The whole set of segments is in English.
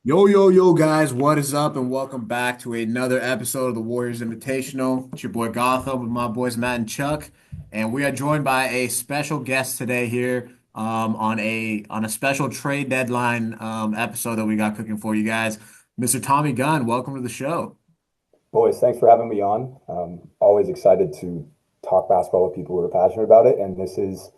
Yo, yo, yo, guys, what is up? And welcome back to another episode of the Warriors Invitational. It's your boy Gotham with my boys Matt and Chuck, and we are joined by a special guest today here on a special trade deadline episode that we got cooking for you guys. Mr. Tommy Gunn, welcome to the show. Boys, thanks for having me on. Always excited to talk basketball with people who are passionate about it, and this is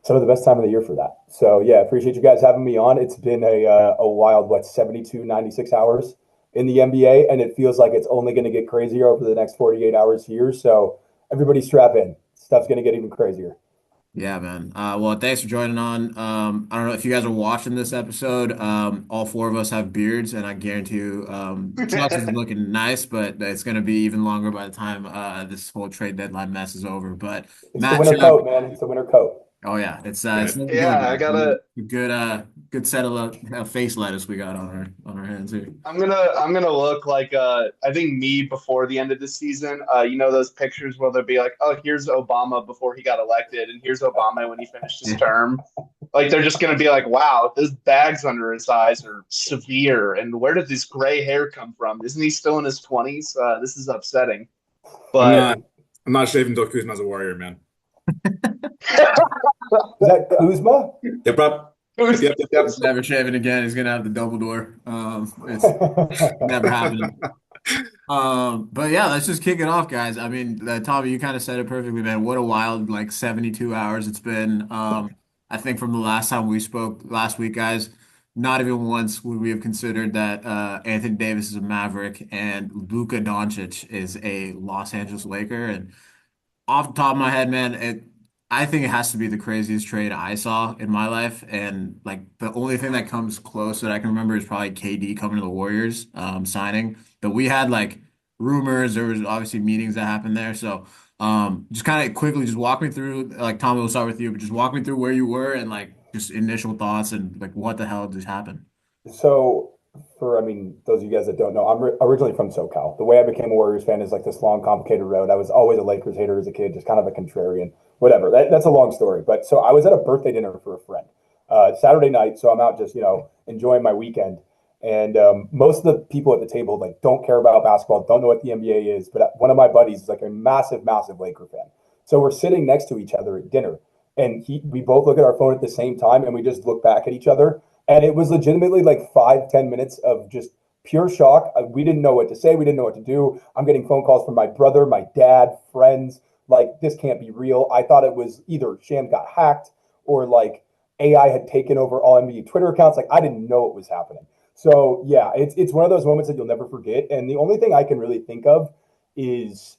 some of the best time of the year for that. So yeah, appreciate you guys having me on. It's been a wild 72, 96 hours in the NBA, and it feels like it's only going to get crazier over the next 48 hours here. So everybody strap in. Stuff's going to get even crazier. Yeah, man. Well, thanks for joining on. I don't know if you guys are watching this episode. All four of us have beards, and I guarantee you, Chuck's is looking nice, but it's going to be even longer by the time this whole trade deadline mess is over. But It's the Matt, winter Chuck, coat, man. It's the winter coat. oh yeah, it's Good. looking Yeah, good, I guys. gotta. Good set of face lettuce we got on our hands here. I'm gonna look like I think me before the end of the season. You know those pictures where they'll be like, oh, here's Obama before he got elected, and here's Obama when he finished his Yeah. term. Like they're just gonna be like, wow, those bags under his eyes are severe, and where did this gray hair come from? Isn't he still in his 20s? This is upsetting. I'm But not. I'm not shaving until Kuzma's a Warrior, man. Is that Kuzma? Yep, yep, yep, yep, He's yep. never shaving again. He's gonna have the double door. It's never happening. But yeah, let's just kick it off, guys. I mean, Tommy, you kind of said it perfectly, man. What a wild, 72 hours it's been. I think from the last time we spoke last week, guys, not even once would we have considered that Anthony Davis is a Maverick and Luka Doncic is a Los Angeles Laker. And off the top of my head, man, I think it has to be the craziest trade I saw in my life. And like the only thing that comes close that I can remember is probably KD coming to the Warriors, signing. But we had like rumors, there was obviously meetings that happened there. So just kind of quickly just walk me through, like Tommy, we'll start with you, but just walk me through where you were and like just initial thoughts and like what the hell just happened. So, I mean, those of you guys that don't know, I'm originally from SoCal. The way I became a Warriors fan is like this long, complicated road. I was always a Lakers hater as a kid, just kind of a contrarian, whatever. That's a long story. But so I was at a birthday dinner for a friend Saturday night. So I'm out just, enjoying my weekend. And most of the people at the table like don't care about basketball, don't know what the NBA is. But one of my buddies is like a massive, massive Laker fan. So we're sitting next to each other at dinner, and we both look at our phone at the same time, and we just look back at each other, and it was legitimately like 5, 10 minutes of just pure shock. We didn't know what to say. We didn't know what to do. I'm getting phone calls from my brother, my dad, friends. Like, this can't be real. I thought it was either Sham got hacked or like AI had taken over all NBA Twitter accounts. Like, I didn't know it was happening. So yeah, it's one of those moments that you'll never forget. And the only thing I can really think of is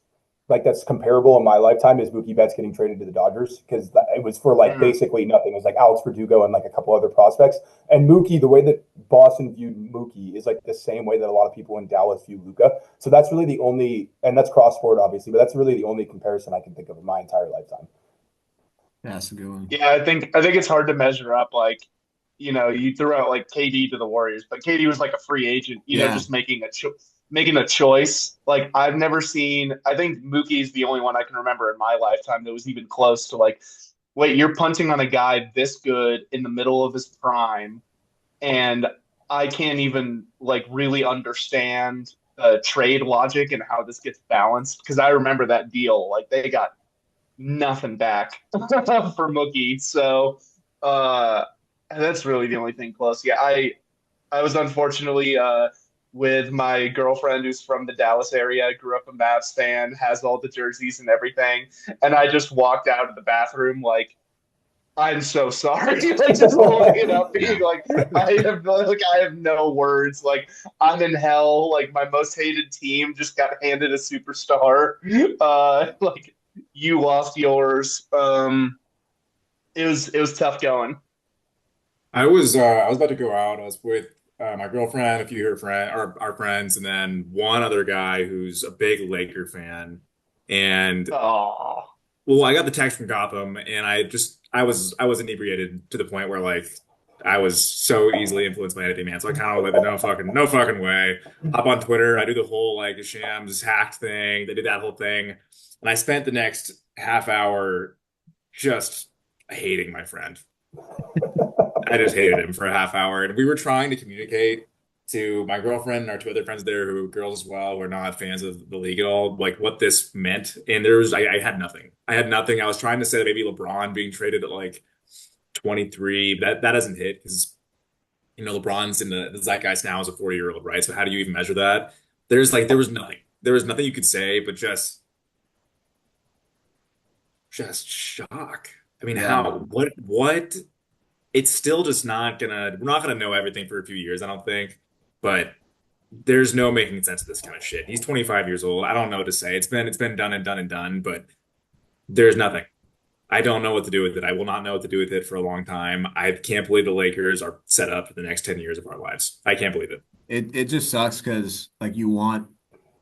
like that's comparable in my lifetime is Mookie Betts getting traded to the Dodgers because it was for like mm, basically nothing. It was like Alex Verdugo and like a couple other prospects. And Mookie, the way that Boston viewed Mookie is like the same way that a lot of people in Dallas view Luka. So that's really the only, and that's cross sport obviously, but that's really the only comparison I can think of in my entire lifetime. Yeah, that's a good one. yeah, I think it's hard to measure up. Like, you threw out like KD to the Warriors, but KD was like a free agent, Yeah. just making a choice. Like I've never seen. I think Mookie is the only one I can remember in my lifetime that was even close to like, wait, you're punting on a guy this good in the middle of his prime, and I can't even like really understand trade logic and how this gets balanced because I remember that deal. Like they got nothing back for Mookie. So uh, that's really the only thing close. Yeah, I was unfortunately with my girlfriend who's from the Dallas area, grew up a Mavs fan, has all the jerseys and everything, and I just walked out of the bathroom like. I'm so sorry. Like just holding it up, Yeah. being like, I have no words. Like I'm in hell. Like my most hated team just got handed a superstar. Like you lost yours. It was tough going. I was about to go out. I was with my girlfriend, a few of her friend, our friends, and then one other guy who's a big Laker fan. And Oh, well, I got the text from Gotham, and I was inebriated to the point where like I was so easily influenced by anything, man. So I kind of like no fucking way. Hop on Twitter. I do the whole like Shams hacked thing. They did that whole thing, and I spent the next half hour just hating my friend. I just hated him for a half hour, and we were trying to communicate to my girlfriend and our two other friends there who girls as well who are not fans of the league at all, like what this meant. And I had nothing. I had nothing. I was trying to say that maybe LeBron being traded at like 23, that doesn't hit because LeBron's in the zeitgeist now as a 40-year-old, right? So how do you even measure that? There was nothing. There was nothing you could say, but just shock. I mean, Yeah. what? It's still just not gonna, we're not gonna know everything for a few years, I don't think. But there's no making sense of this kind of shit. He's 25 years old. I don't know what to say. It's been done and done and done, but there's nothing. I don't know what to do with it. I will not know what to do with it for a long time. I can't believe the Lakers are set up for the next 10 years of our lives. I can't believe it. It just sucks because like you want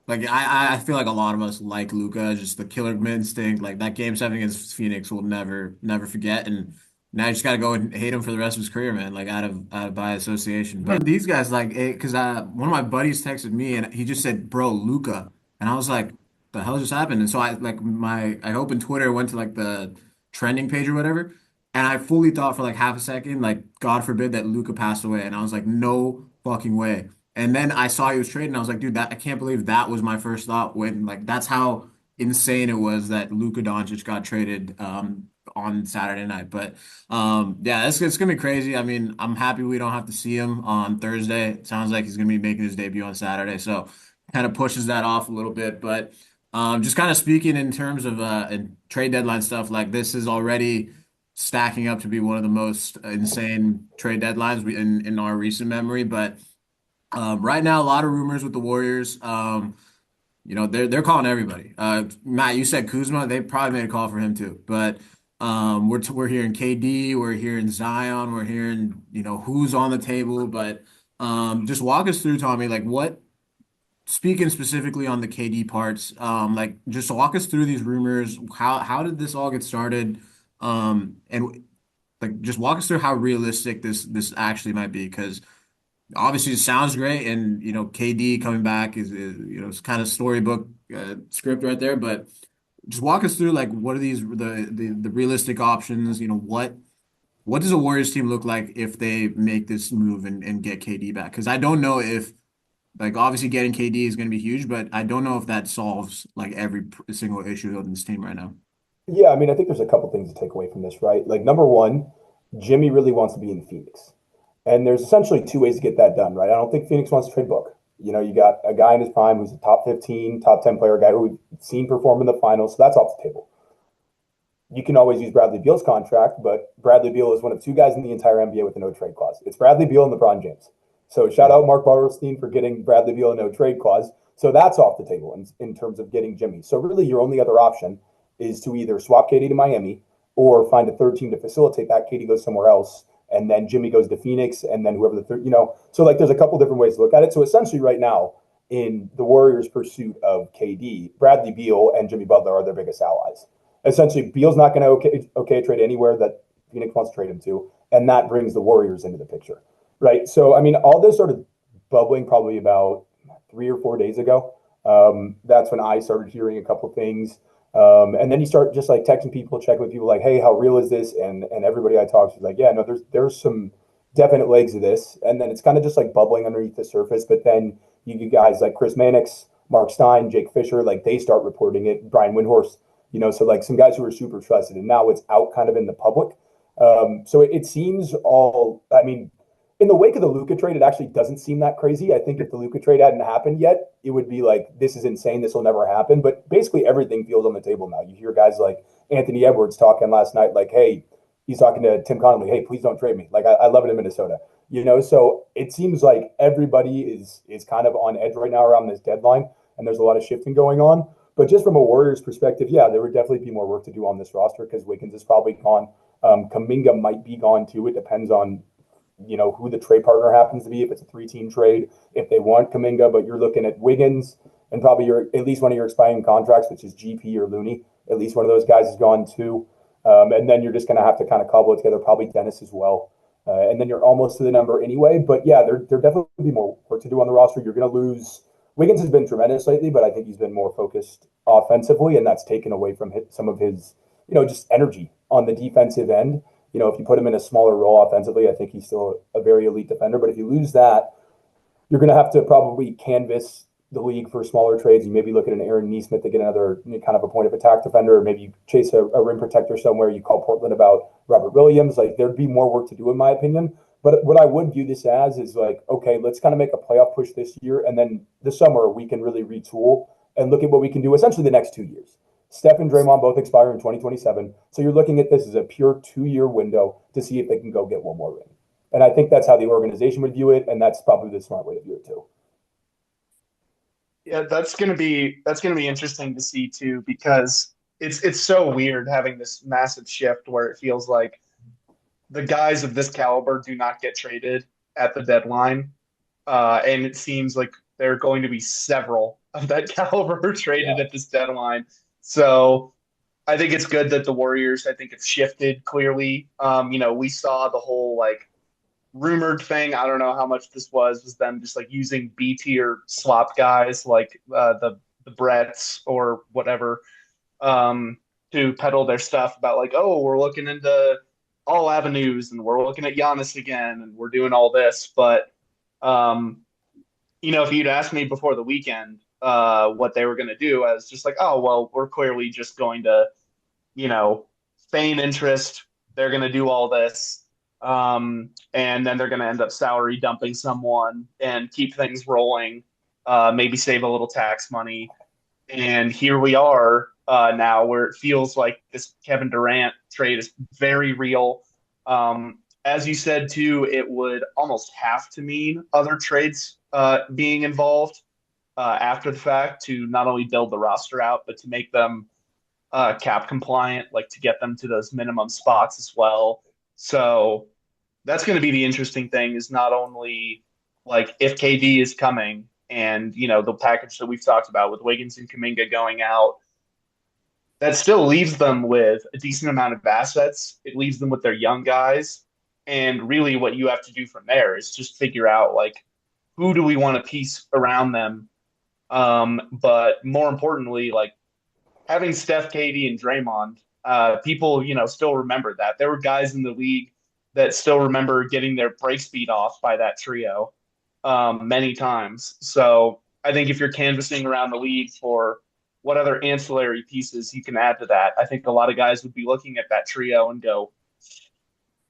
like I feel like a lot of us like Luka, just the killer instinct. Like that game seven against Phoenix we'll never forget. And now you just gotta go and hate him for the rest of his career, man. Like out of by association. But these guys like because one of my buddies texted me and he just said, "Bro, Luka," and I was like, "The hell just happened?" And so I opened Twitter, went to like the trending page or whatever, and I fully thought for like half a second, like God forbid that Luka passed away, and I was like, "No fucking way." And then I saw he was trading. I was like, dude, that I can't believe that was my first thought when like that's how insane it was that Luka Doncic got traded on Saturday night. But yeah, it's gonna be crazy. I mean, I'm happy we don't have to see him on Thursday. It sounds like he's gonna be making his debut on Saturday, so kind of pushes that off a little bit. But just kind of speaking in terms of and trade deadline stuff, like this is already stacking up to be one of the most insane trade deadlines in our recent memory, but. Right now, a lot of rumors with the Warriors. They're calling everybody. Matt, you said Kuzma. They probably made a call for him too. But we're hearing KD, we're hearing Zion, we're hearing who's on the table. But just walk us through, Tommy. Like what? Speaking specifically on the KD parts, like just walk us through these rumors. How did this all get started? And like just walk us through how realistic this actually might be because obviously it sounds great and KD coming back is it's kind of storybook script right there, but just walk us through like what are the realistic options, what does a Warriors team look like if they make this move and get KD back, because I don't know if like obviously getting KD is going to be huge, but I don't know if that solves like every single issue on this team right now. Yeah, I mean, I think there's a couple things to take away from this, right? Like number one, Jimmy really wants to be in Phoenix. And there's essentially two ways to get that done, right? I don't think Phoenix wants to trade Book. You got a guy in his prime who's a top 15, top 10 player, guy who we've seen perform in the finals, so that's off the table. You can always use Bradley Beal's contract, but Bradley Beal is one of two guys in the entire NBA with a no trade clause. It's Bradley Beal and LeBron James. So shout out Mark Bartelstein for getting Bradley Beal a no trade clause. So that's off the table in terms of getting Jimmy. So really your only other option is to either swap KD to Miami or find a third team to facilitate that. KD goes somewhere else, and then Jimmy goes to Phoenix, and then whoever the third, So like there's a couple different ways to look at it. So essentially right now, in the Warriors' pursuit of KD, Bradley Beal and Jimmy Butler are their biggest allies. Essentially, Beal's not going to okay trade anywhere that Phoenix wants to trade him to, and that brings the Warriors into the picture, right? So I mean, all this started bubbling probably about 3 or 4 days ago. That's when I started hearing a couple things. And then you start just like texting people, checking with people like, hey, how real is this? And everybody I talk to is like, yeah, no, there's some definite legs of this. And then it's kind of just like bubbling underneath the surface. But then you get guys like Chris Mannix, Mark Stein, Jake Fisher, like they start reporting it, Brian Windhorst, so like some guys who are super trusted. And now it's out kind of in the public. So it seems all, I mean, in the wake of the Luka trade, it actually doesn't seem that crazy. I think if the Luka trade hadn't happened yet, it would be like, this is insane. This will never happen. But basically everything feels on the table now. You hear guys like Anthony Edwards talking last night, like, hey, he's talking to Tim Connolly, hey, please don't trade me. Like, I love it in Minnesota. So it seems like everybody is kind of on edge right now around this deadline, and there's a lot of shifting going on. But just from a Warriors perspective, yeah, there would definitely be more work to do on this roster because Wiggins is probably gone. Kuminga might be gone too. It depends on who the trade partner happens to be, if it's a 3-team trade, if they want Kuminga, but you're looking at Wiggins and probably at least one of your expiring contracts, which is GP or Looney. At least one of those guys is gone too. And then you're just going to have to kind of cobble it together, probably Dennis as well. And then you're almost to the number anyway. But yeah, there definitely be more work to do on the roster. You're going to lose. Wiggins has been tremendous lately, but I think he's been more focused offensively, and that's taken away from some of his, just energy on the defensive end. If you put him in a smaller role offensively, I think he's still a very elite defender. But if you lose that, you're going to have to probably canvas the league for smaller trades. You maybe look at an Aaron Neesmith to get another kind of a point of attack defender, or maybe you chase a rim protector somewhere. You call Portland about Robert Williams. Like there'd be more work to do, in my opinion. But what I would view this as is like, okay, let's kind of make a playoff push this year, and then this summer we can really retool and look at what we can do essentially the next 2 years. Steph and Draymond both expire in 2027, so you're looking at this as a pure 2 year window to see if they can go get one more ring. And I think that's how the organization would view it, and that's probably the smart way to view it too. Yeah, that's gonna be interesting to see too, because it's so weird having this massive shift where it feels like the guys of this caliber do not get traded at the deadline, and it seems like there are going to be several of that caliber traded Yeah. at this deadline. So I think it's good that the Warriors, I think, have shifted clearly. We saw the whole like rumored thing. I don't know how much this was them just like using B tier swap guys like the Bretts or whatever, to peddle their stuff about like, oh, we're looking into all avenues and we're looking at Giannis again and we're doing all this. But um, if you'd asked me before the weekend what they were going to do, I was just like, oh, well, we're clearly just going to, you know, feign interest. They're going to do all this. And then they're going to end up salary dumping someone and keep things rolling, maybe save a little tax money. And here we are now where it feels like this Kevin Durant trade is very real. As you said, too, it would almost have to mean other trades being involved after the fact to not only build the roster out, but to make them cap compliant, like to get them to those minimum spots as well. So that's going to be the interesting thing is not only like if KD is coming and, the package that we've talked about with Wiggins and Kuminga going out, that still leaves them with a decent amount of assets. It leaves them with their young guys. And really what you have to do from there is just figure out like, who do we want to piece around them? But more importantly, like having Steph, KD, and Draymond, people, still remember that. There were guys in the league that still remember getting their break speed off by that trio many times. So I think if you're canvassing around the league for what other ancillary pieces you can add to that, I think a lot of guys would be looking at that trio and go,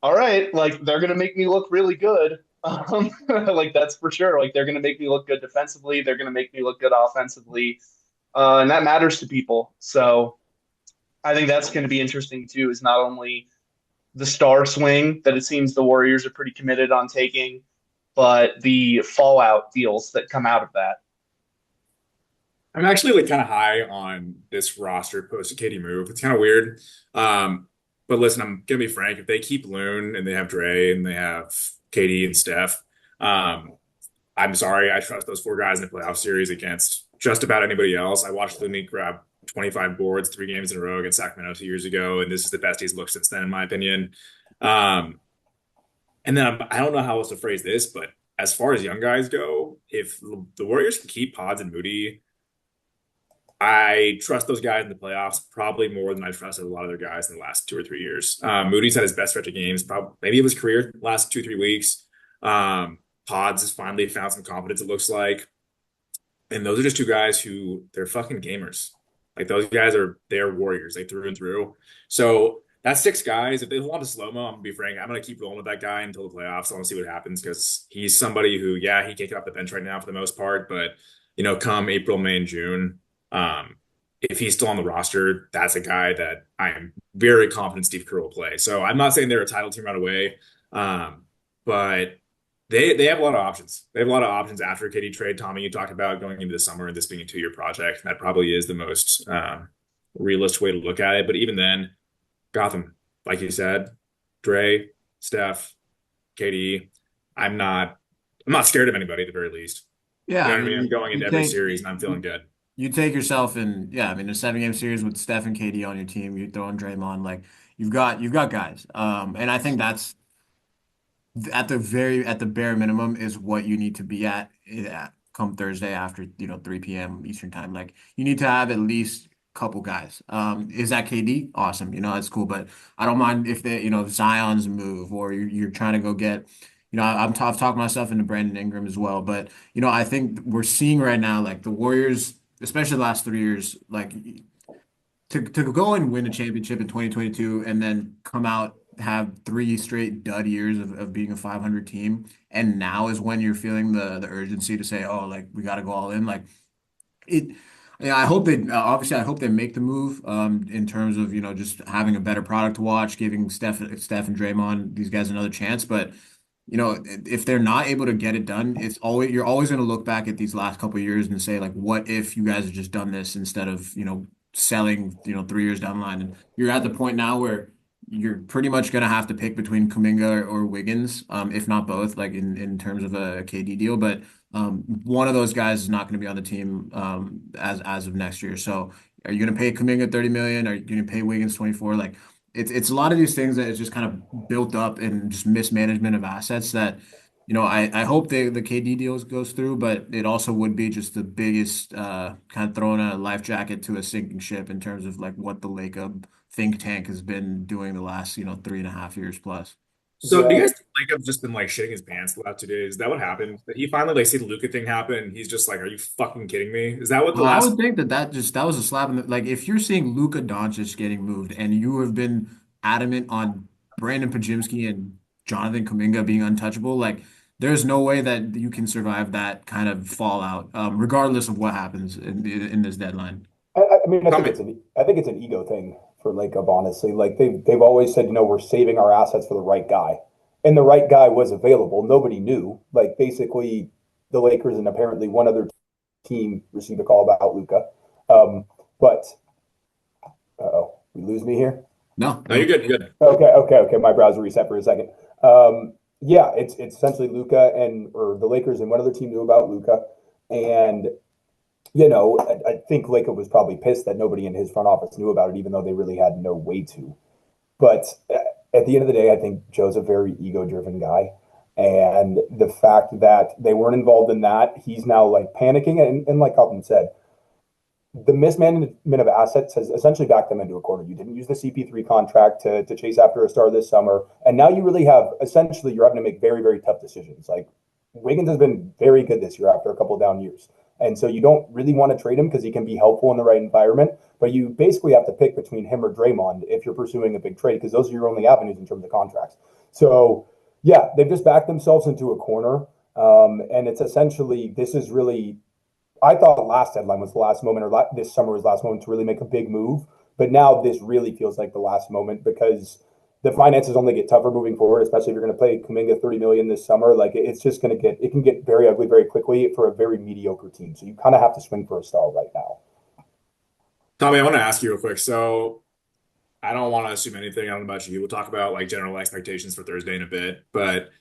all right, like they're going to make me look really good. Like that's for sure. Like they're going to make me look good defensively. They're going to make me look good offensively. And that matters to people. So I think that's going to be interesting too, is not only the star swing that it seems the Warriors are pretty committed on taking, but the fallout deals that come out of that. I'm actually like kind of high on this roster post KD move. It's kind of weird. But listen, I'm gonna be frank. If they keep Loon and they have Dre and they have KD and Steph, I'm sorry. I trust those four guys in the playoff series against just about anybody else. I watched Looney grab 25 boards, 3 games in a row against Sacramento 2 years ago, and this is the best he's looked since then, in my opinion. Um, and then I don't know how else to phrase this, but as far as young guys go, if the Warriors can keep Pods and Moody, I trust those guys in the playoffs probably more than I trusted a lot of their guys in the last 2 or 3 years. Moody's had his best stretch of games, probably maybe of his career, last 2 3 weeks. Pods has finally found some confidence, it looks like. And those are just two guys who they're fucking gamers. Like those guys they're warriors, like through and through. So that's 6 guys. If they hold on to slow-mo, I'm gonna be frank, I'm gonna keep rolling with that guy until the playoffs. I want to see what happens because he's somebody who, yeah, he can't get off the bench right now for the most part, but come April, May, and June, if he's still on the roster, that's a guy that I am very confident Steve Kerr will play. So I'm not saying they're a title team right away, but they have a lot of options. They have a lot of options after KD trade. Tommy, you talked about going into the summer and this being a 2 year project. That probably is the most realistic way to look at it. But even then, Gotham, like you said, Dre, Steph, KD. I'm not scared of anybody at the very least. Yeah, You know I what I mean? mean, I'm going into every series and I'm feeling good. you take yourself in, yeah, I mean, a 7 game series with Steph and KD on your team, you throw in Draymond, like you've got guys. And I think that's at the bare minimum is what you need to be at come Thursday after 3 p.m. Eastern time. Like you need to have at least a couple guys. Is that KD? Awesome, that's cool. But I don't mind if Zion's move or you're trying to go get I've talked myself into Brandon Ingram as well, but I think we're seeing right now like the Warriors, especially the last 3 years, like to go and win a championship in 2022 and then come out have three straight dud years of being a 500 team, and now is when you're feeling the urgency to say, oh, like we got to go all in, like it. Yeah, I hope they obviously I hope they make the move in terms of just having a better product to watch, giving Steph and Draymond these guys another chance. But if they're not able to get it done, you're always going to look back at these last couple of years and say like, what if you guys had just done this instead of selling 3 years down the line? And you're at the point now where you're pretty much going to have to pick between Kuminga or Wiggins, if not both, like in terms of a KD deal. But one of those guys is not going to be on the team as of next year. So are you going to pay Kuminga 30 million? Are you going to pay Wiggins 24? Like it's a lot of these things that is just kind of built up and just mismanagement of assets that I hope the KD deals goes through, but it also would be just the biggest kind of throwing a life jacket to a sinking ship in terms of like what the Lacob think tank has been doing the last 3.5 years plus. So do you Yeah, guys think Lake just been like shitting his pants the last 2 days? Is that what happened? That he finally like see the Luka thing happen and he's just like, "Are you fucking kidding me?" Is that what the Well, I last? would think that was a slap in the like if you're seeing Luka Doncic getting moved and you have been adamant on Brandon Pajimski and Jonathan Kuminga being untouchable, like there's no way that you can survive that kind of fallout, regardless of what happens in this deadline. I mean, Tommy, I think it's an ego thing for Lacob, honestly. Like they've always said, we're saving our assets for the right guy, and the right guy was available. Nobody knew. Like basically, the Lakers and apparently one other team received a call about Luka. But oh, we lose me here. No, no, you're no. good. You're good. Okay. My browser reset for a second. Yeah, it's essentially Luka and or the Lakers and one other team knew about Luka, and I think Lacob was probably pissed that nobody in his front office knew about it, even though they really had no way to. But at the end of the day, I think Joe's a very ego-driven guy, and the fact that they weren't involved in that, he's now like panicking, and like Calvin said, the mismanagement of assets has essentially backed them into a corner. You didn't use the CP3 contract to chase after a star this summer. And now you really have essentially you're having to make very, very tough decisions. Like Wiggins has been very good this year after a couple of down years. And so you don't really want to trade him because he can be helpful in the right environment. But you basically have to pick between him or Draymond if you're pursuing a big trade because those are your only avenues in terms of contracts. So yeah, they've just backed themselves into a corner. And it's essentially this is really I thought last deadline was the last moment, or this summer was the last moment to really make a big move. But now this really feels like the last moment because the finances only get tougher moving forward, especially if you're going to pay Kuminga 30 million this summer. Like it's just going to it can get very ugly very quickly for a very mediocre team. So you kind of have to swing for a star right now. Tommy, I want to ask you real quick. So I don't want to assume anything. I don't know about you. We'll talk about like general expectations for Thursday in a bit, but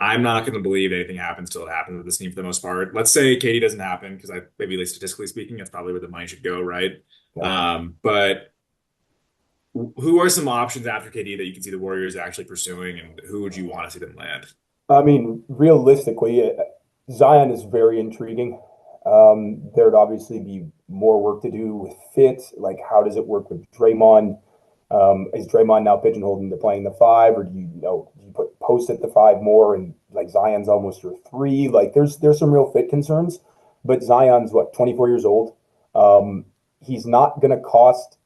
I'm not going to believe anything happens till it happens with this team for the most part. Let's say Katie doesn't happen because I maybe like statistically speaking, that's probably where the money should go, right? Yeah. But who are some options after KD that you can see the Warriors actually pursuing, and who would you want to see them land? I mean, realistically, Zion is very intriguing. There'd obviously be more work to do with fit. Like, how does it work with Draymond? Is Draymond now pigeonholed into playing the five, or do you put Post at the five more, and like Zion's almost your three? Like, there's some real fit concerns, but Zion's what 24 years old. He's not going to cost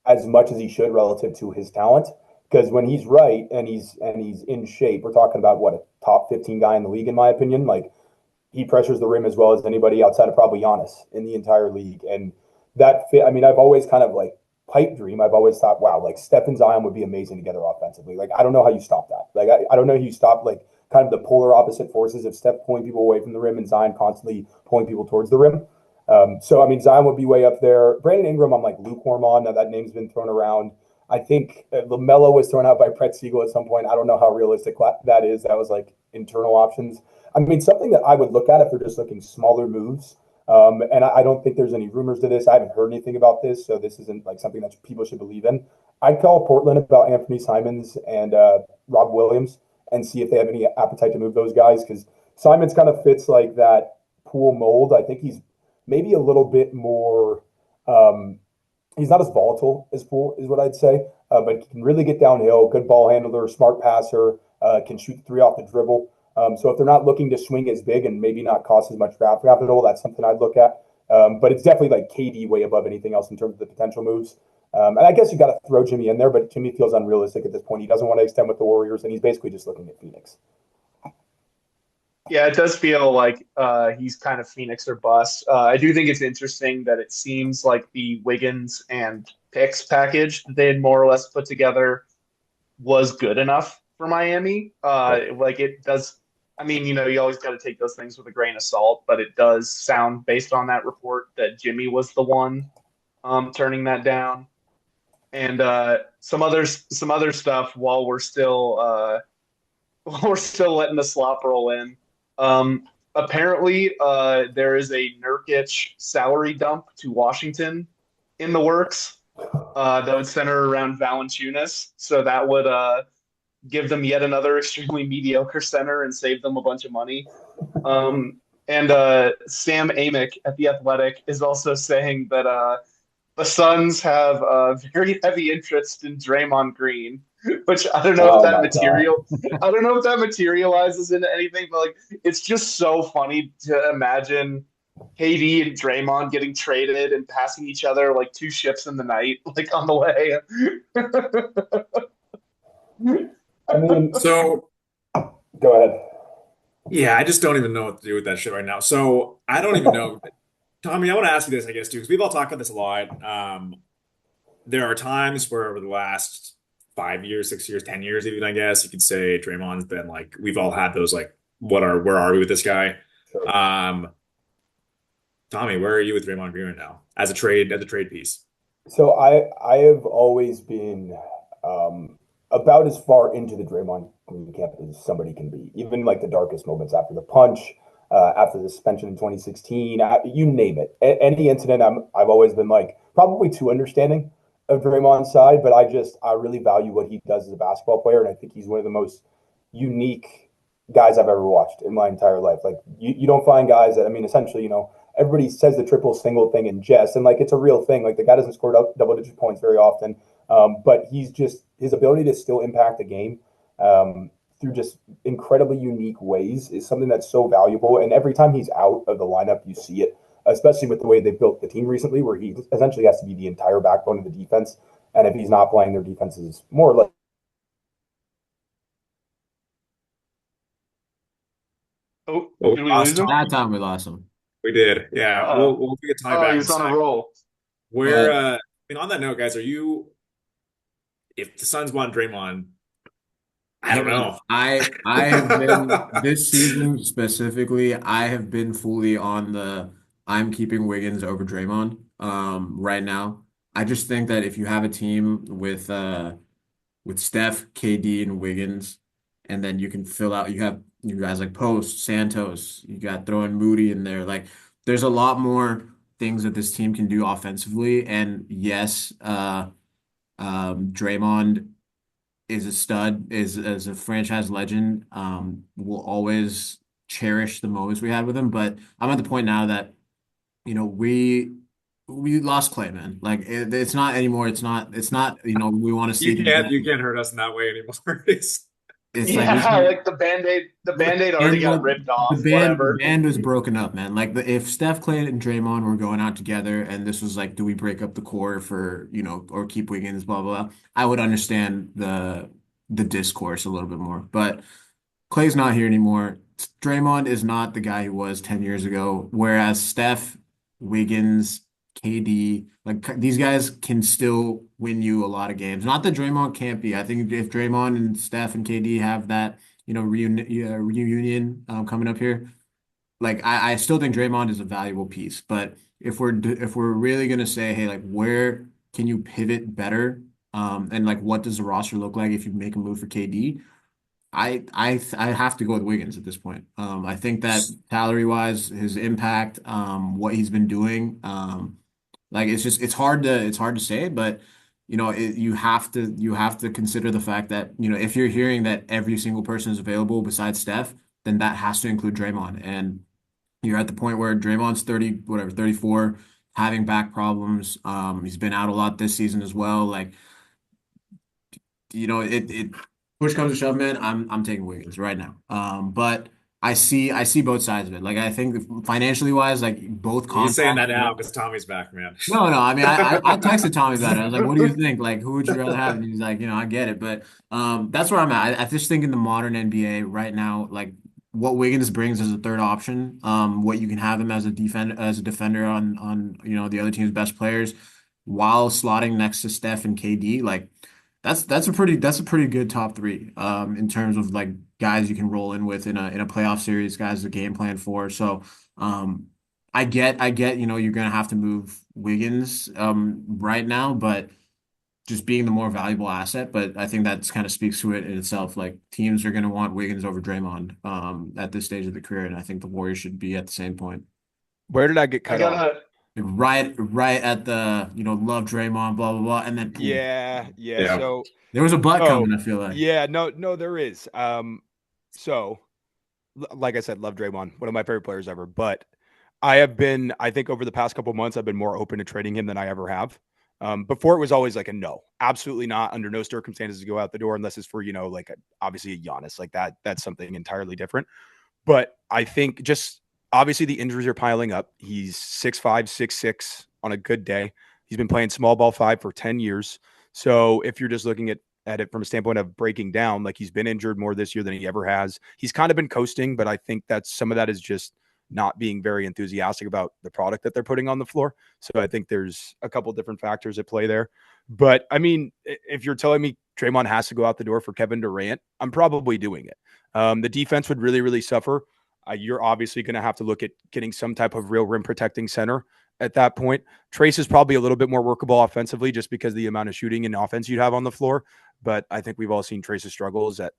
as much as he should relative to his talent. Because when he's right and he's in shape, we're talking about what a top 15 guy in the league, in my opinion. Like he pressures the rim as well as anybody outside of probably Giannis in the entire league. And that fit, I mean, I've always kind of like pipe dream. I've always thought, wow, like Steph and Zion would be amazing together offensively. Like I don't know how you stop that. Like I don't know how you stop like kind of the polar opposite forces of Steph pulling people away from the rim and Zion constantly pulling people towards the rim. So I mean, Zion would be way up there. Brandon Ingram, I'm like lukewarm on. Now that name's been thrown around. I think LaMelo was thrown out by Brett Siegel at some point. I don't know how realistic that is. That was like internal options. I mean, something that I would look at if they're just looking smaller moves. And I don't think there's any rumors to this. I haven't heard anything about this, so this isn't like something that people should believe in. I'd call Portland about Anthony Simons and Rob Williams and see if they have any appetite to move those guys because Simons kind of fits like that pool mold. I think he's maybe a little bit more. He's not as volatile as Poole is what I'd say, but he can really get downhill. Good ball handler, smart passer. can shoot three off the dribble. So if they're not looking to swing as big and maybe not cost as much draft capital, that's something I'd look at. But it's definitely like KD way above anything else in terms of the potential moves. And I guess you got to throw Jimmy in there, but Jimmy feels unrealistic at this point. He doesn't want to extend with the Warriors, and he's basically just looking at Phoenix. Yeah, it does feel like he's kind of Phoenix or bust. I do think it's interesting that it seems like the Wiggins and picks package that they had more or less put together was good enough for Miami. Like it does. I mean, you always got to take those things with a grain of salt, but it does sound based on that report that Jimmy was the one turning that down, and some other stuff while we're still while we're still letting the slop roll in. Apparently, there is a Nurkic salary dump to Washington in the works that would center around Valanciunas. So that would give them yet another extremely mediocre center and save them a bunch of money. And Sam Amick at The Athletic is also saying that the Suns have a very heavy interest in Draymond Green, which I don't know if Oh that my God. I don't know if that materializes into anything, but like it's just so funny to imagine KD and Draymond getting traded and passing each other like two ships in the night, like on the way. I mean, So go ahead. yeah, I just don't even know what to do with that shit right now. So I don't even know. Tommy, I want to ask you this, I guess, too, because we've all talked about this a lot. There are times where over the last 5 years, 6 years, 10 years, even I guess you could say Draymond's been like we've all had those like where are we with this guy? Sure. Um, Tommy, where are you with Draymond Green right now as a trade piece? So I have always been about as far into the Draymond Green camp as somebody can be. Even like the darkest moments after the punch, after the suspension in 2016, you name it. Any incident, I've always been like probably too understanding of Draymond's side, but I really value what he does as a basketball player, and I think he's one of the most unique guys I've ever watched in my entire life. Like you don't find guys that, I mean, essentially, everybody says the triple single thing in jest, and like it's a real thing. Like the guy doesn't score double digit points very often, but he's just his ability to still impact the game through just incredibly unique ways is something that's so valuable. And every time he's out of the lineup, you see it, especially with the way they built the team recently, where he essentially has to be the entire backbone of the defense. And if he's not playing, their defense is more or less. Oh, Well, we did we lose lost him? That Tommy. time we lost him. We did. Yeah, Uh, we'll get Tommy oh, back in a he's on a sec. roll. Where But I mean, on that note, guys, are you if the Suns want Draymond, I hey don't man, know. I have been this season specifically, I have been fully on the I'm keeping Wiggins over Draymond right now. I just think that if you have a team with Steph, KD, and Wiggins, and then you can fill out. You have you guys like Post, Santos. You got throwing Moody in there. Like there's a lot more things that this team can do offensively. And yes, Draymond is a stud, is a franchise legend. We'll always cherish the moments we had with him. But I'm at the point now that we lost Clay, man. Like it's not anymore. It's not. We want to see You him can't again. hurt us in that way anymore. It's like we Yeah, can't. like the Band-Aid already And got what ripped the off. band the Whatever. band was broken up, man. Like if Steph, Clay, and Draymond were going out together, and this was like, do we break up the core for or keep Wiggins, blah blah blah. I would understand the discourse a little bit more. But Clay's not here anymore. Draymond is not the guy he was 10 years ago. Whereas Steph, Wiggins, KD, like these guys can still win you a lot of games. Not that Draymond can't be. I think if Draymond and Steph and KD have that, reunion coming up here, like I still think Draymond is a valuable piece. But if we're really gonna say, hey, like where can you pivot better? And like what does the roster look like if you make a move for KD? I have to go with Wiggins at this point. I think that salary wise, his impact, what he's been doing, like it's hard to say, but you have to consider the fact that if you're hearing that every single person is available besides Steph, then that has to include Draymond, and you're at the point where Draymond's 30, whatever, 34, having back problems. He's been out a lot this season as well. Like it push comes to shove, man, I'm taking Wiggins right now. But I see both sides of it. Like I think financially wise, like both You're saying contracts. that now because Tommy's back, man. No, I mean, I texted Tommy about it. I was like, "What do you think? Like, who would you rather have?" And he's like, I get it, but that's where I'm at. I just think in the modern NBA right now, like what Wiggins brings as a third option, what you can have him as a defender on the other team's best players, while slotting next to Steph and KD, like that's a pretty good top three, in terms of like guys you can roll in with in a playoff series, guys to game plan for. So. Um, I get, you're gonna have to move Wiggins right now, but just being the more valuable asset. But I think that's kind of speaks to it in itself. Like teams are gonna want Wiggins over Draymond at this stage of the career, and I think the Warriors should be at the same point. Where did I get I cut off? gotta. Like, right at the love Draymond, blah blah blah, and then boom. Yeah, yeah. Yeah. So, There was a butt oh, coming, I feel like. yeah, no, there is. So, like I said, love Draymond, one of my favorite players ever. But I think over the past couple months, I've been more open to trading him than I ever have. Before it was always like a no, absolutely not, under no circumstances to go out the door unless it's for like obviously a Giannis like that. That's something entirely different. But I think just obviously the injuries are piling up. He's 6'5", 6'6" on a good day. He's been playing small ball five for 10 years. So if you're just looking at it from a standpoint of breaking down, like he's been injured more this year than he ever has. He's kind of been coasting, but I think that some of that is just not being very enthusiastic about the product that they're putting on the floor. So I think there's a couple different factors at play there. But I mean, if you're telling me Draymond has to go out the door for Kevin Durant, I'm probably doing it. The defense would really, really suffer. You're obviously going to have to look at getting some type of real rim protecting center at that point. Trace is probably a little bit more workable offensively just because of the amount of shooting and offense you'd have on the floor. But I think we've all seen Trace's struggles at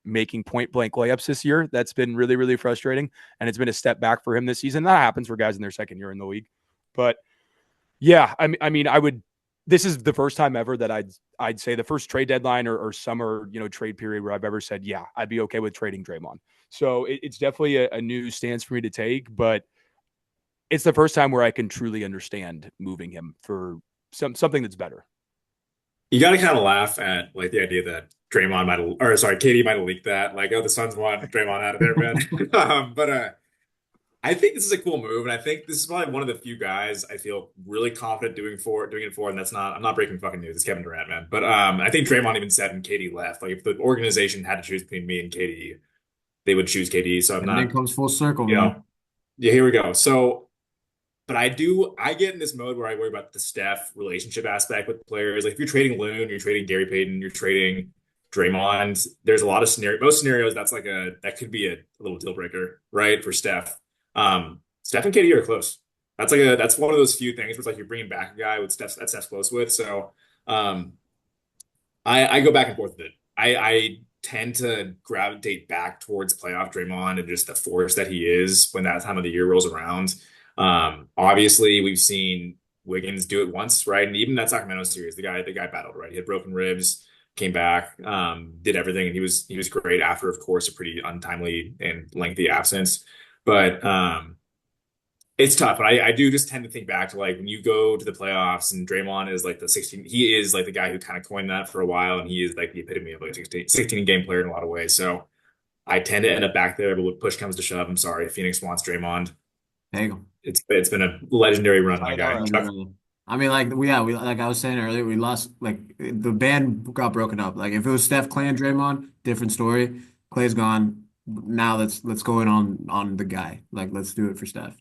making point blank layups this year. That's been really, really frustrating. And it's been a step back for him this season. That happens for guys in their second year in the league. But yeah, I mean, this is the first time ever that I'd say the first trade deadline or summer, trade period where I've ever said, yeah, I'd be okay with trading Draymond. So it's definitely a new stance for me to take, but it's the first time where I can truly understand moving him for something that's better. You got to kind of laugh at like the idea that Draymond might have, or sorry, KD might have leaked that. Like, oh, the Suns want Draymond out of there, man. But I think this is a cool move, and I think this is probably one of the few guys I feel really confident doing it for, and I'm not breaking fucking news. It's Kevin Durant, man. But I think Draymond even said when KD left, like if the organization had to choose between me and KD, they would choose KD. So I'm And then not, comes full circle, you man. know, yeah, here we go. So, but I get in this mode where I worry about the Steph relationship aspect with players. Like if you're trading Loon, you're trading Gary Payton, you're trading Draymond. There's a lot of most scenarios that could be a little deal breaker, right, for Steph. Steph and KD are close. That's one of those few things where it's like you're bringing back a guy with Steph's close with. So um, I go back and forth with it. I tend to gravitate back towards playoff Draymond and just the force that he is when that time of the year rolls around. Obviously, we've seen Wiggins do it once, right? And even that Sacramento series, the guy battled, right? He had broken ribs, came back, did everything, and he was great after, of course, a pretty untimely and lengthy absence. But it's tough. But I do just tend to think back to like when you go to the playoffs and Draymond is like he is like the guy who kind of coined that for a while, and he is like the epitome of like a 16 game player in a lot of ways. So I tend to end up back there, but when push comes to shove, I'm sorry, Phoenix wants Draymond. There you go. It's been a legendary run, my guy. I mean, like we like I was saying earlier, we lost like the band got broken up. Like if it was Steph, Clay, and Draymond, different story. Clay's gone. Now let's go in on the guy. Like let's do it for Steph.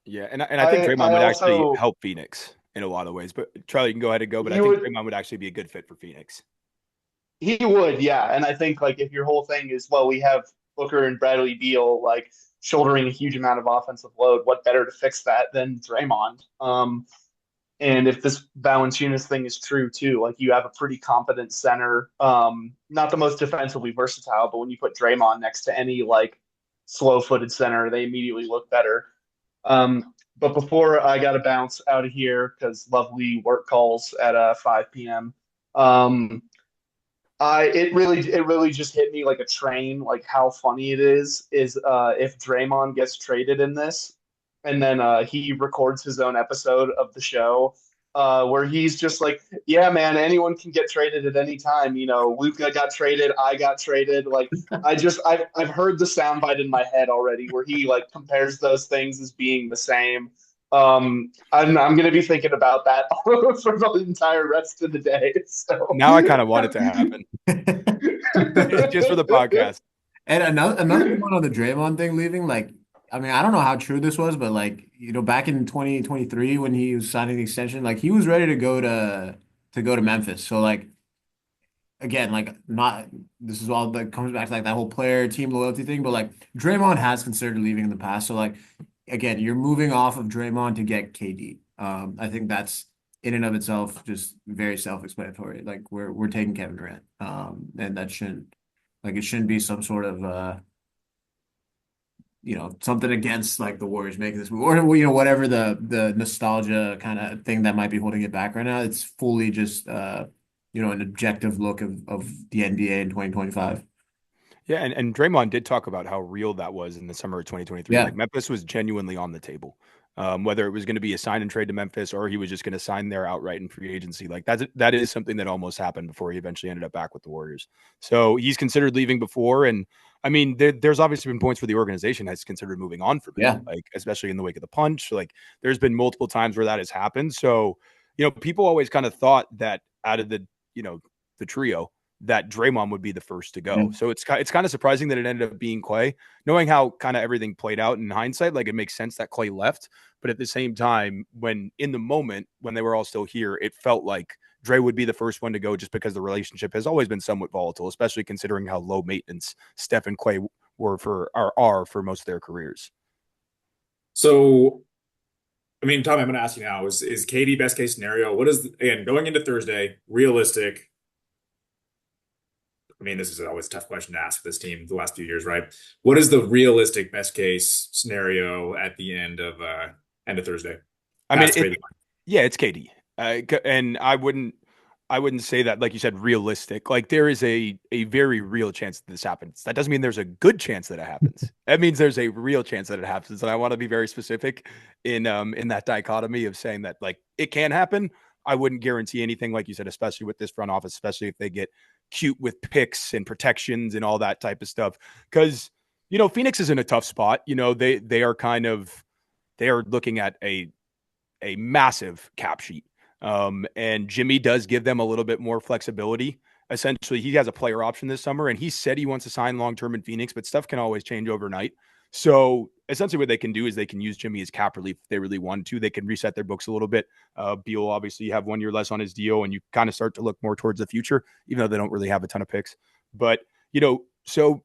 Yeah, and I think Draymond I would actually also help Phoenix in a lot of ways. But Charlie, you can go ahead and go. But I you think would Draymond would actually be a good fit for Phoenix. he would, yeah. And I think like if your whole thing is, well, we have Booker and Bradley Beal like shouldering a huge amount of offensive load, what better to fix that than Draymond? And if this Valanciunas thing is true too, like you have a pretty competent center, not the most defensively versatile, but when you put Draymond next to any like slow-footed center, they immediately look better. But before I got to bounce out of here because lovely work calls at 5 p.m. It really just hit me like a train, like how funny it is if Draymond gets traded in this, and then he records his own episode of the show, where he's just like, yeah, man, anyone can get traded at any time. Luka got traded, I got traded. Like, I've heard the soundbite in my head already where he like compares those things as being the same. I'm going to be thinking about that for the entire rest of the day. So now I kind of want it to happen just for the podcast. And another one on the Draymond thing leaving, like, I mean, I don't know how true this was, but like, back in 2023 when he was signing the extension, like he was ready to go to Memphis. So like again, like not this is all that comes back to like that whole player team loyalty thing, but like Draymond has considered leaving in the past. So like again, you're moving off of Draymond to get KD. I think that's in and of itself just very self-explanatory. Like we're taking Kevin Durant. And that shouldn't like it shouldn't be some sort of something against like the Warriors making this move or whatever the nostalgia kind of thing that might be holding it back right now. It's fully just an objective look of the NBA in 2025. Yeah, and Draymond did talk about how real that was in the summer of 2023. Yeah. Like Memphis was genuinely on the table. Whether it was going to be a sign and trade to Memphis or he was just going to sign there outright in free agency. Like that is something that almost happened before he eventually ended up back with the Warriors. So he's considered leaving before. And I mean, there's obviously been points where the organization has considered moving on from him, Yeah. like especially in the wake of the punch. Like there's been multiple times where that has happened. So, people always kind of thought that out of the trio, that Draymond would be the first to go. Yeah. So it's kind of surprising that it ended up being Clay. Knowing how kind of everything played out in hindsight, like it makes sense that Clay left. But at the same time, when in the moment, when they were all still here, it felt like Dre would be the first one to go just because the relationship has always been somewhat volatile, especially considering how low maintenance Steph and Clay are for most of their careers. So, I mean, Tommy, I'm going to ask you now, is KD best case scenario? What is, again, going into Thursday, realistic? I mean, this is always a tough question to ask this team the last few years, right? What is the realistic best case scenario at the end of Thursday? I mean, it's KD, and I wouldn't say that, like you said, realistic. Like there is a very real chance that this happens. That doesn't mean there's a good chance that it happens. That means there's a real chance that it happens. And I want to be very specific in that dichotomy of saying that like it can happen. I wouldn't guarantee anything, like you said, especially with this front office, especially if they get cute with picks and protections and all that type of stuff. Because Phoenix is in a tough spot. They are looking at a massive cap sheet. And Jimmy does give them a little bit more flexibility. Essentially, he has a player option this summer, and he said he wants to sign long-term in Phoenix, but stuff can always change overnight. So essentially what they can do is they can use Jimmy as cap relief if they really want to. They can reset their books a little bit. Beal, obviously, you have 1 year less on his deal, and you kind of start to look more towards the future, even though they don't really have a ton of picks. But, so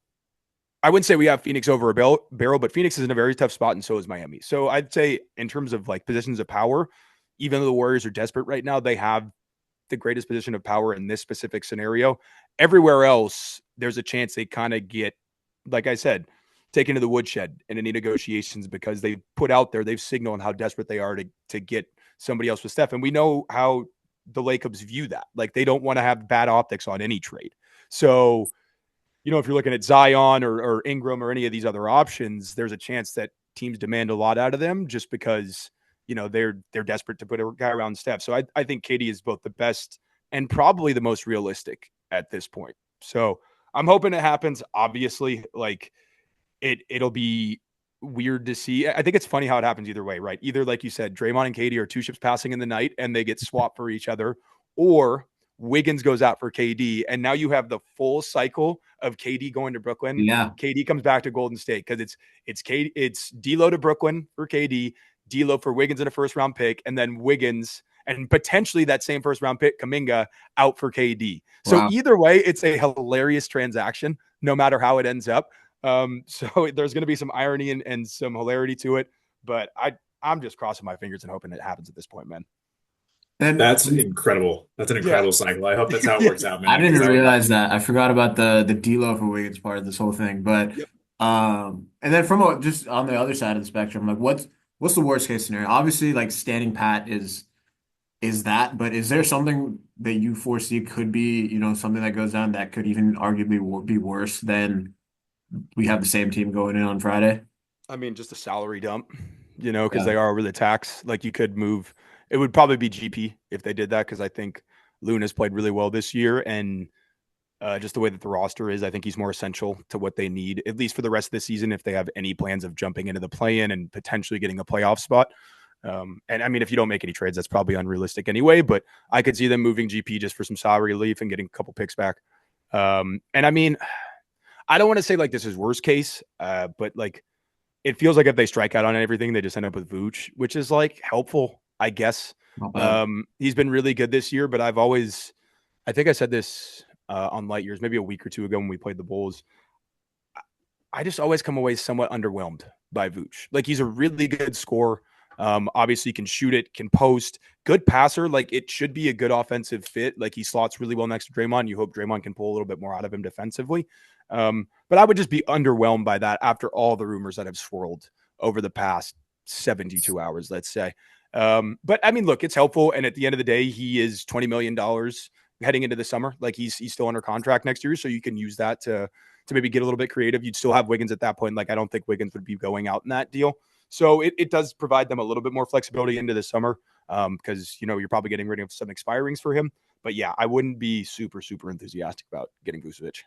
I wouldn't say we have Phoenix over a barrel, but Phoenix is in a very tough spot, and so is Miami. So I'd say in terms of like positions of power, even though the Warriors are desperate right now, they have the greatest position of power in this specific scenario. Everywhere else, there's a chance they kind of get, like I said, taken to the woodshed in any negotiations because they've signaled how desperate they are to get somebody else with Steph. And we know how the Lakers view that. Like they don't want to have bad optics on any trade. So, if you're looking at Zion or Ingram or any of these other options, there's a chance that teams demand a lot out of them just because they're desperate to put a guy around Steph. So I think KD is both the best and probably the most realistic at this point. So I'm hoping it happens. Obviously, like it'll be weird to see. I think it's funny how it happens either way, right? Either like you said, Draymond and KD are two ships passing in the night and they get swapped for each other, or Wiggins goes out for KD, and now you have the full cycle of KD going to Brooklyn. Yeah. KD comes back to Golden State because it's D'Lo to Brooklyn for KD, D'Lo for Wiggins in a first round pick, and then Wiggins and potentially that same first round pick, Kuminga, out for KD. So either way, it's a hilarious transaction, no matter how it ends up. So there's going to be some irony and some hilarity to it, but I'm just crossing my fingers and hoping it happens at this point, man. And that's incredible. That's an incredible cycle. I hope that's how it works out, man. I didn't realize that. I forgot about the D'Lo for Wiggins part of this whole thing. But and then from just on the other side of the spectrum, like what's the worst case scenario? Obviously, like standing pat is that, but is there something that you foresee could be, something that goes down that could even arguably be worse than we have the same team going in on Friday? I mean, just a salary dump, because they are over the tax. Like you could move It would probably be GP if they did that because I think Luna's played really well this year, and just the way that the roster is, I think he's more essential to what they need, at least for the rest of the season, if they have any plans of jumping into the play-in and potentially getting a playoff spot. And I mean, if you don't make any trades, that's probably unrealistic anyway, but I could see them moving GP just for some salary relief and getting a couple picks back. And I mean, I don't want to say like this is worst case, but like it feels like if they strike out on everything, they just end up with Vooch, which is like helpful, I guess. He's been really good this year, but I think I said this on Lightyears maybe a week or two ago when we played the Bulls. I just always come away somewhat underwhelmed by Vooch. Like he's a really good scorer. Obviously can shoot it, can post, good passer. Like it should be a good offensive fit. Like he slots really well next to Draymond. You hope Draymond can pull a little bit more out of him defensively. But I would just be underwhelmed by that after all the rumors that have swirled over the past 72 hours, let's say. But I mean, look, it's helpful. And at the end of the day, he is $20 million heading into the summer. Like he's still under contract next year. So you can use that to maybe get a little bit creative. You'd still have Wiggins at that point. Like I don't think Wiggins would be going out in that deal. So it does provide them a little bit more flexibility into the summer because, you're probably getting rid of some expirings for him. But yeah, I wouldn't be super, super enthusiastic about getting Vucevic.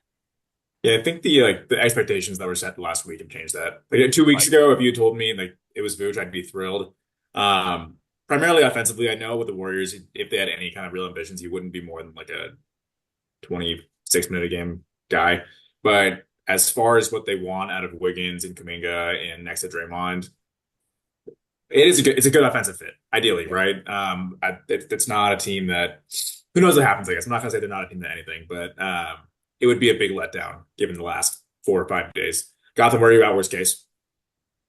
Yeah, I think the expectations that were set last week have changed that. Like 2 weeks ago, if you told me like it was Vooch, I'd be thrilled. Primarily offensively, I know with the Warriors, if they had any kind of real ambitions, he wouldn't be more than like a 26-minute a game guy. But as far as what they want out of Wiggins and Kuminga and next to Draymond, it's a good offensive fit, ideally, right? It's not a team that who knows what happens. I guess I'm not gonna say they're not a team to anything, but it would be a big letdown given the last 4 or 5 days. Gotham, where are you at? Worst case?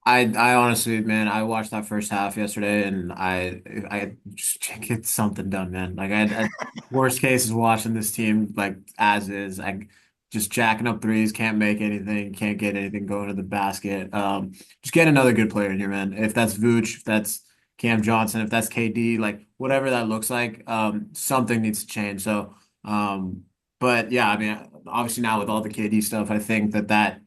I honestly, man, I watched that first half yesterday, and I just can't get something done, man. Like worst case is watching this team like as is. I just jacking up threes, can't make anything, can't get anything going to the basket. Just get another good player in here, man. If that's Vooch, if that's Cam Johnson, if that's KD, like whatever that looks like, something needs to change. So, but yeah, I mean, obviously now with all the KD stuff, I think that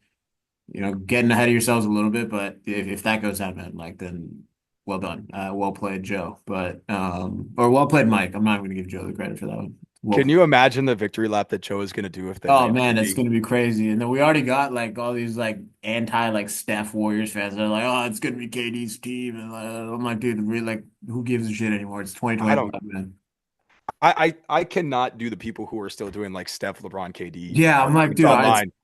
getting ahead of yourselves a little bit, but if that goes down, man, like then well done. Well played, Joe. But or well played, Mike. I'm not going to give Joe the credit for that one. Can you imagine the victory lap that Joe is going to do if they Oh man, it's going to be crazy. And then we already got like all these like anti like Steph Warriors fans. They're like, oh, it's going to be KD's team, and I'm like, dude, really, like, who gives a shit anymore? It's 2025, man. I cannot do the people who are still doing like Steph, LeBron, KD. Yeah, I'm like, dude,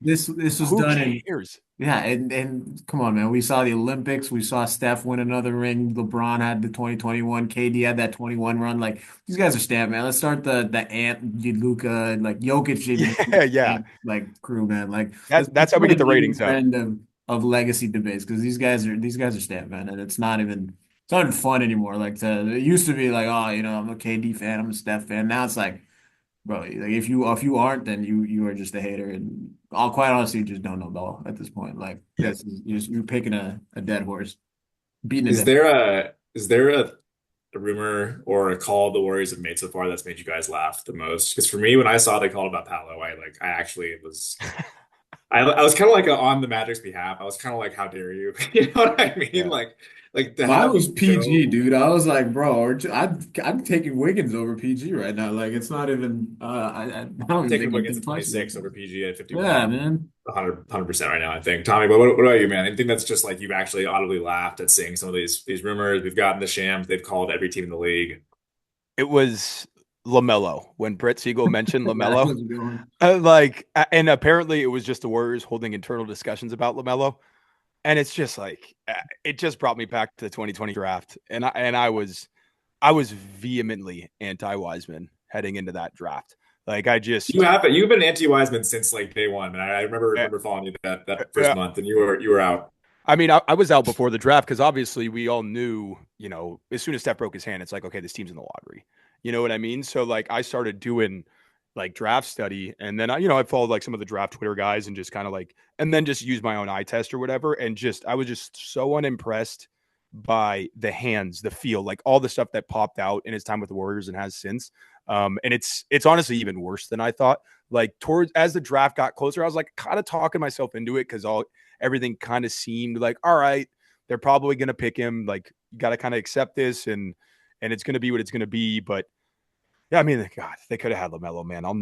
this was who done in cares? yeah, and come on, man. We saw the Olympics. We saw Steph win another ring. LeBron had the 2021. KD had that 21 run. Like these guys are stamped, man. Let's start the Ant, Luka, like Jokic, yeah, like crew, man. Like that's how we get the ratings up. Trend of legacy debates because these guys are stamped, man, and it's not even fun anymore. Like it used to be like, oh, I'm a KD fan, I'm a Steph fan. Now it's like, bro, like if you aren't, then you are just a hater, and I'll quite honestly just don't know ball at this point. Like this is you're picking a dead horse, beating a Is dead. there a rumor or a call the Warriors have made so far that's made you guys laugh the most? Because for me, when I saw they called about Paolo, I actually was I was kind of like on the Magic's behalf. I was kind of like, how dare you? You know what I mean? Yeah. Like to Mine have was him PG, go. dude. I was like, bro, I'm taking Wiggins over PG right now. Like it's not even. I don't I'm even taking think I Wiggins think at twice about 26 that. over PG at Yeah, 51. man. 100% right now, I think. Tommy, but what about you, man? I think that's just like you've actually audibly laughed at seeing some of these rumors. We've gotten the shams. They've called every team in the league. It was LaMelo when Brett Siegel mentioned That LaMelo. was a good one. And apparently it was just the Warriors holding internal discussions about LaMelo. And it's just like it just brought me back to the 2020 draft, and I was vehemently anti-Wiseman heading into that draft. Like You've been anti-Wiseman since like day one, and I remember following you that first yeah. month, and you were out. I mean, I was out before the draft because obviously we all knew, as soon as Steph broke his hand, it's like, okay, this team's in the lottery. You know what I mean? So like I started doing like draft study, and then I followed like some of the draft Twitter guys and just kind of like, and then just used my own eye test or whatever, and I was just so unimpressed by the hands, the feel, like all the stuff that popped out in his time with the Warriors and has since. And it's honestly even worse than I thought. Like as the draft got closer, I was like kind of talking myself into it because everything kind of seemed like, all right, they're probably gonna pick him. Like you got to kind of accept this, and and it's going to be what it's going to be. But yeah, I mean, God, they could have had LaMelo, man. I'll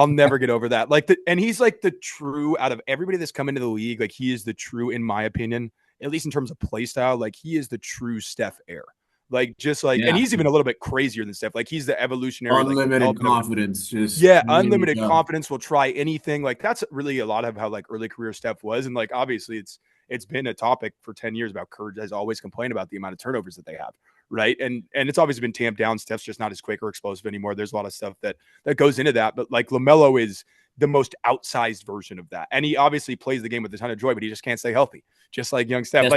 never get over that. And he's like the true out of everybody that's come into the league. Like he is the true, in my opinion, at least in terms of play style. Like he is the true Steph Air. And Yeah. he's even a little bit crazier than Steph. Like he's the evolutionary, Unlimited confidence, just unlimited confidence. Will try anything. Like that's really a lot of how like early career Steph was, and like obviously it's been a topic for 10 years about Kerr has always complained about the amount of turnovers that they have. Right. And it's obviously been tamped down. Steph's just not as quick or explosive anymore. There's a lot of stuff that goes into that. But like LaMelo is the most outsized version of that. And he obviously plays the game with a ton of joy, but he just can't stay healthy. Just like young Steph.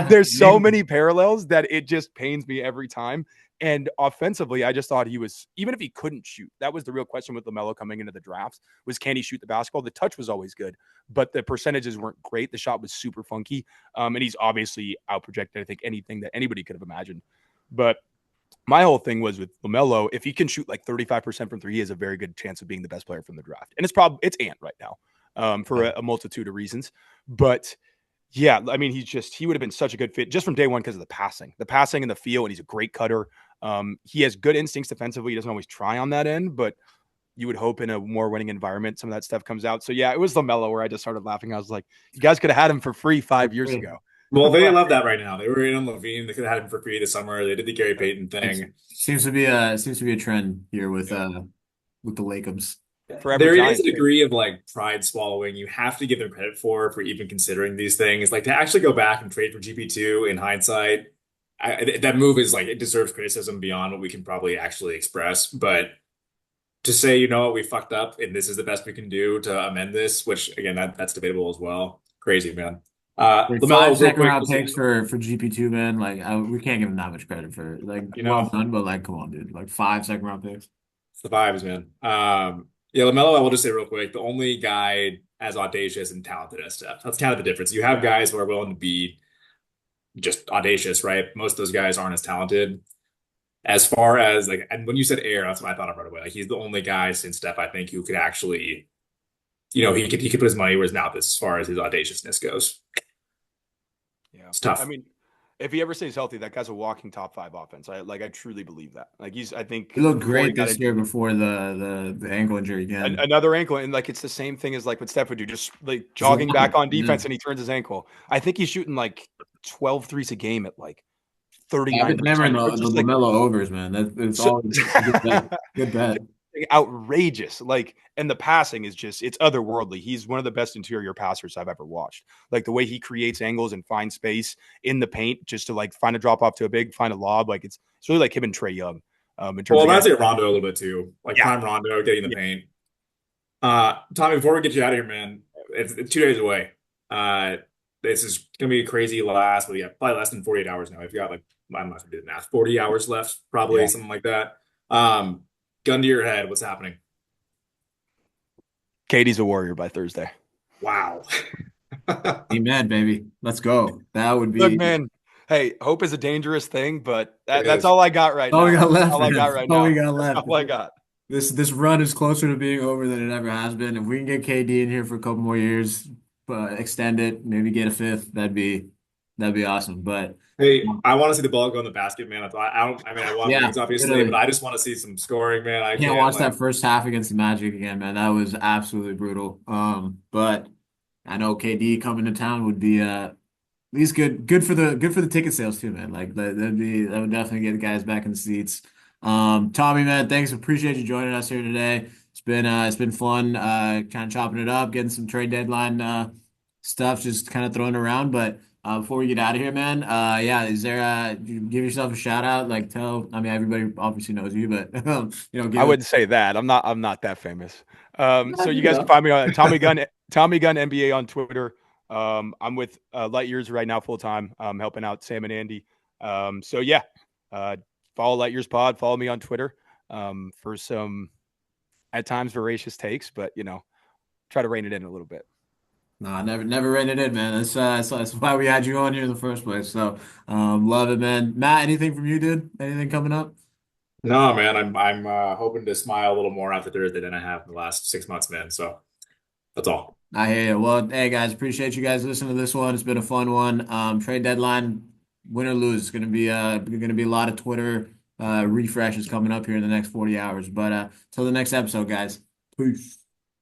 There's so many parallels that it just pains me every time. And offensively, I just thought he was, even if he couldn't shoot, that was the real question with LaMelo coming into the drafts, was can he shoot the basketball? The touch was always good, but the percentages weren't great. The shot was super funky. And he's obviously out-projected, I think, anything that anybody could have imagined. But my whole thing was with LaMelo, if he can shoot like 35% from three, he has a very good chance of being the best player from the draft. And it's Ant right now for a multitude of reasons. But yeah, I mean, he would have been such a good fit just from day one because of the passing and the feel, and he's a great cutter. He has good instincts defensively. He doesn't always try on that end, but you would hope in a more winning environment, some of that stuff comes out. So yeah, it was LaMelo where I just started laughing. I was like, you guys could have had him for free 5 years ago. Well, they love that right now. They were in on Levine. They could have had him for free this summer. They did the Gary Payton thing. Seems to be a trend here with the Lakers. There is a degree of like pride swallowing you have to give them credit for even considering these things. Like to actually go back and trade for GP2 in hindsight, that move is like, it deserves criticism beyond what we can probably actually express. But to say, you know what, we fucked up and this is the best we can do to amend this, which again, that's debatable as well. Crazy, man. LaMelo, 5 second-round picks for GP2, man. Like we can't give him that much credit for well done, but like, come on, dude. Like 5 second-round picks. It's the vibes, man. Yeah, LaMelo, I will just say real quick, the only guy as audacious and talented as Steph. That's kind of the difference. You have guys who are willing to be just audacious, right? Most of those guys aren't as talented. As far as like, and when you said Air, that's what I thought of right away. Like he's the only guy since Steph, I think, who could actually, he could put his money where his mouth is as far as his audaciousness goes. Yeah, it's tough. I mean, if he ever stays healthy, that guy's a walking top 5 offense. I truly believe that. Like I think he looked great this year before the ankle injury again. Another ankle, and like it's the same thing as like what Steph would do, just like jogging back on defense, and he turns his ankle. I think he's shooting like 12 threes a game at like 39%. Never in the LaMelo overs, man. It's always a good bet. Outrageous. Like, and the passing is just, it's otherworldly. He's one of the best interior passers I've ever watched. Like the way he creates angles and finds space in the paint just to like find a drop off to a big, find a lob. Like it's really like him and Trae Young. I'd say Rondo a little bit too. Like prime Rondo getting the paint. Tommy, before we get you out of here, man, it's 2 days away. This is gonna be a crazy last, but yeah, probably less than 48 hours now. We've got like, I'm not gonna do the math, 40 hours left, probably something like that. Gun to your head, what's happening? Katie's a Warrior by Thursday. Wow. Be mad, baby. Let's go. That would be. Look, man. Hey, hope is a dangerous thing, but that's all I got right now. All we got left. All I got right now. All we got left. All I got. This run is closer to being over than it ever has been. If we can get KD in here for a couple more years, extend it, maybe get a 5th, that'd be awesome. But hey, I want to see the ball go in the basket, man. I want wins, obviously, literally. But I just want to see some scoring, man. I can't watch that first half against the Magic again, man. That was absolutely brutal. But I know KD coming to town would be at least good for the ticket sales too, man. Like that would definitely get the guys back in the seats. Tommy, man, thanks. Appreciate you joining us here today. It's been fun, kind of chopping it up, getting some trade deadline stuff, just kind of throwing around. But before we get out of here, man, is there give yourself a shout out? Like everybody obviously knows you, but I wouldn't say that. I'm not that famous. So you guys can find me on Tommy Gunn NBA on Twitter. I'm with Lightyears right now full time. I'm helping out Sam and Andy. Follow Lightyears Pod. Follow me on Twitter for some at times voracious takes, but try to rein it in a little bit. No, never rein it in, man. That's why we had you on here in the first place. So love it, man. Matt, anything from you, dude? Anything coming up? No, man. I'm hoping to smile a little more after Thursday than I have in the last 6 months, man. So that's all. I hear you. Well, hey guys, appreciate you guys listening to this one. It's been a fun one. Trade deadline, win or lose, it's gonna be a lot of Twitter refresh is coming up here in the next 40 hours. But till the next episode, guys. Peace.